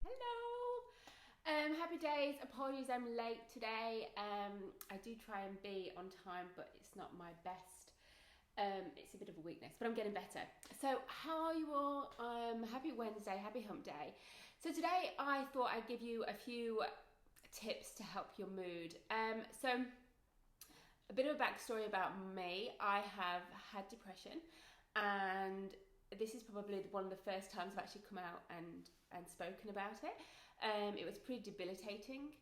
Hello. Happy days. Apologies, I'm late today. I do try and be on time, but it's not my best. It's a bit of a weakness, but I'm getting better. So, how are you all? Happy Wednesday, happy hump day. So, today I thought I'd give you a few tips to help your mood. A bit of a backstory about me. I have had depression, and this is probably one of the first times I've actually come out and spoken about it. It was pretty debilitating.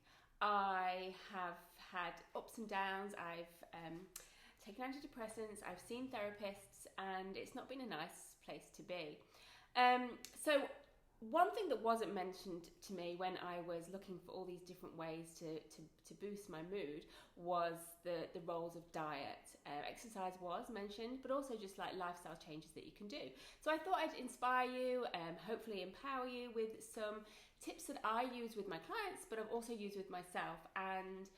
I have had ups and downs. I've taken antidepressants. I've seen therapists, and it's not been a nice place to be. So one thing that wasn't mentioned to me when I was looking for all these different ways to boost my mood was the roles of diet. Exercise was mentioned, but also just like lifestyle changes that you can do. So I thought I'd inspire you, hopefully empower you with some tips that I use with my clients, but I've also used with myself. And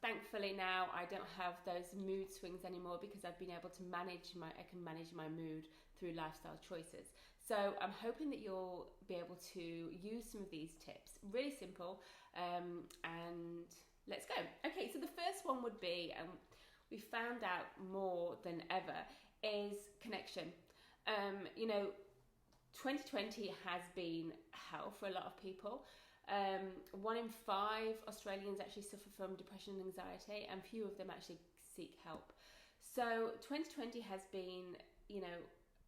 thankfully now I don't have those mood swings anymore because I've been able to I can manage my mood through lifestyle choices. So I'm hoping that you'll be able to use some of these tips. Really simple, and let's go. Okay, so the first one would be, we found out more than ever, is connection. Um, you know, 2020 has been hell for a lot of people. 1 in 5 Australians actually suffer from depression and anxiety, and few of them actually seek help. So 2020 has been,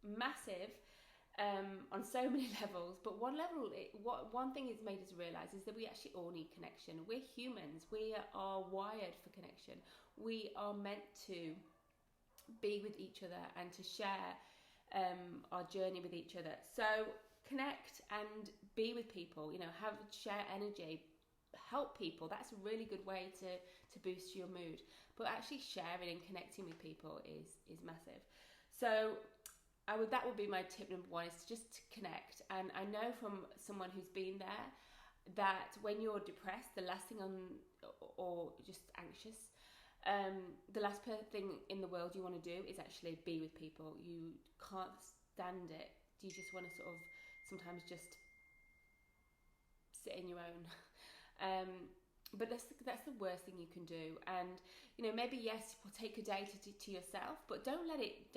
massive on so many levels. But one thing it's made us realize is that we actually all need connection. We're humans. We are wired for connection. We are meant to be with each other and to share our journey with each other. So connect and be with people. Share energy, help people. That's a really good way to boost your mood. But actually sharing and connecting with people is massive. So that would be my tip number one, is just to connect. And I know from someone who's been there that when you're depressed, the last thing or just anxious, the last thing in the world you want to do is actually be with people. You can't stand it. You just want to sort of sometimes just sit in your own. But that's the worst thing you can do. And maybe yes, we'll take a day to yourself, but don't let it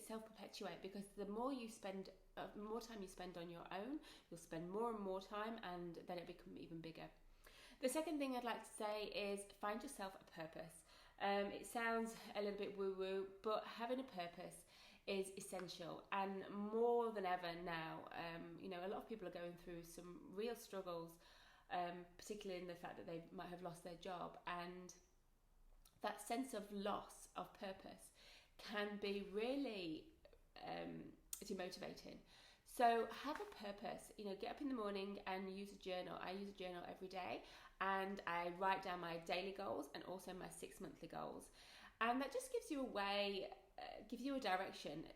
self perpetuate, because the more more time you spend on your own, you'll spend more and more time, and then it becomes even bigger. The second thing I'd like to say is find yourself a purpose. It sounds a little bit woo woo, but having a purpose is essential, and more than ever now. A lot of people are going through some real struggles, particularly in the fact that they might have lost their job, and that sense of loss of purpose can be really demotivating. So have a purpose. Get up in the morning and use a journal. I use a journal every day, and I write down my daily goals and also my 6 monthly goals, and that just gives you a way, gives you a direction.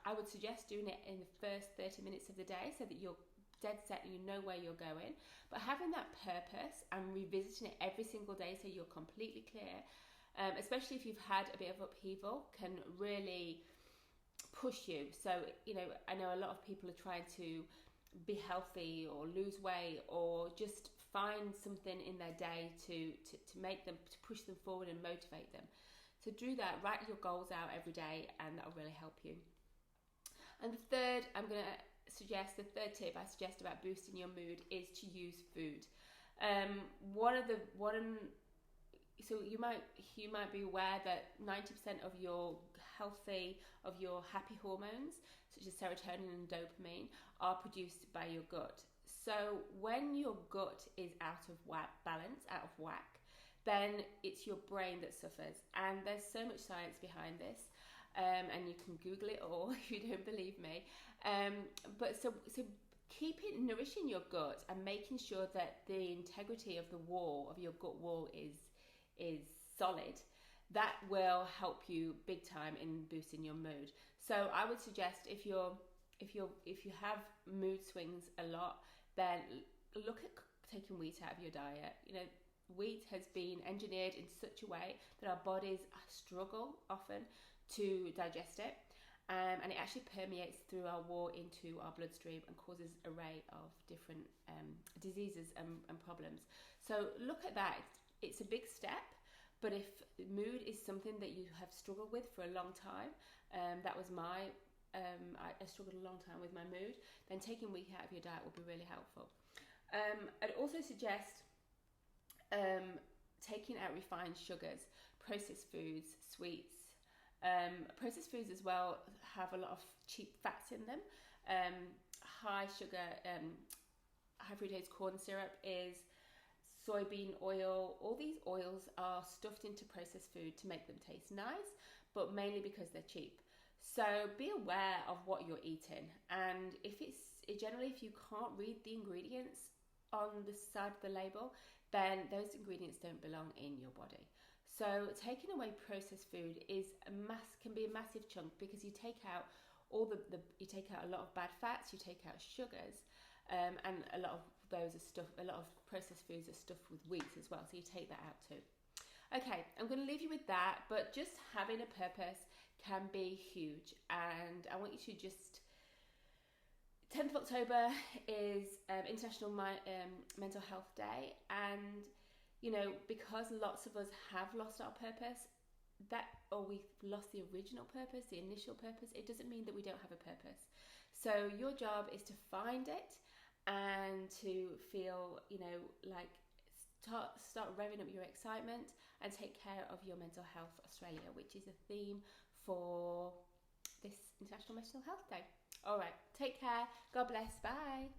I would suggest doing it in the first 30 minutes of the day so that you're dead set and you know where you're going. But having that purpose and revisiting it every single day so you're completely clear, especially if you've had a bit of upheaval, can really push you. So I know a lot of people are trying to be healthy or lose weight or just find something in their day to make them, to push them forward and motivate them. So do that. Write your goals out every day, and that'll really help you. And the third tip I suggest about boosting your mood is to use food. So you might be aware that 90% of your happy hormones, such as serotonin and dopamine, are produced by your gut. So when your gut is out of whack, then it's your brain that suffers. And there's so much science behind this. And you can Google it all if you don't believe me. But so keep it nourishing your gut and making sure that the integrity of your gut wall is solid. That will help you big time in boosting your mood. So I would suggest if you have mood swings a lot, then look at taking wheat out of your diet. Wheat has been engineered in such a way that our bodies struggle often to digest it, and it actually permeates through our wall into our bloodstream and causes an array of different diseases and problems. So look at that. It's a big step, but if mood is something that you have struggled with for a long time, that was I struggled a long time with my mood, then taking wheat out of your diet will be really helpful. I'd also suggest taking out refined sugars, processed foods, sweets. Processed foods as well have a lot of cheap fats in them. High sugar, high fructose corn syrup is soybean oil. All these oils are stuffed into processed food to make them taste nice, but mainly because they're cheap. So be aware of what you're eating, and if you can't read the ingredients on the side of the label, then those ingredients don't belong in your body. So taking away processed food can be a massive chunk, because you take out you take out a lot of bad fats, you take out sugars, and a lot of those are stuffed. A lot of processed foods are stuffed with wheat as well, so you take that out too. Okay, I'm going to leave you with that, but just having a purpose can be huge, and I want you to just 10th of October is International Mental Health Day, and because lots of us have lost our purpose, or we've lost the original purpose, the initial purpose, it doesn't mean that we don't have a purpose. So your job is to find it and to feel, like start revving up your excitement and take care of your mental health Australia, which is a theme for this International Mental Health Day. All right, take care. God bless. Bye.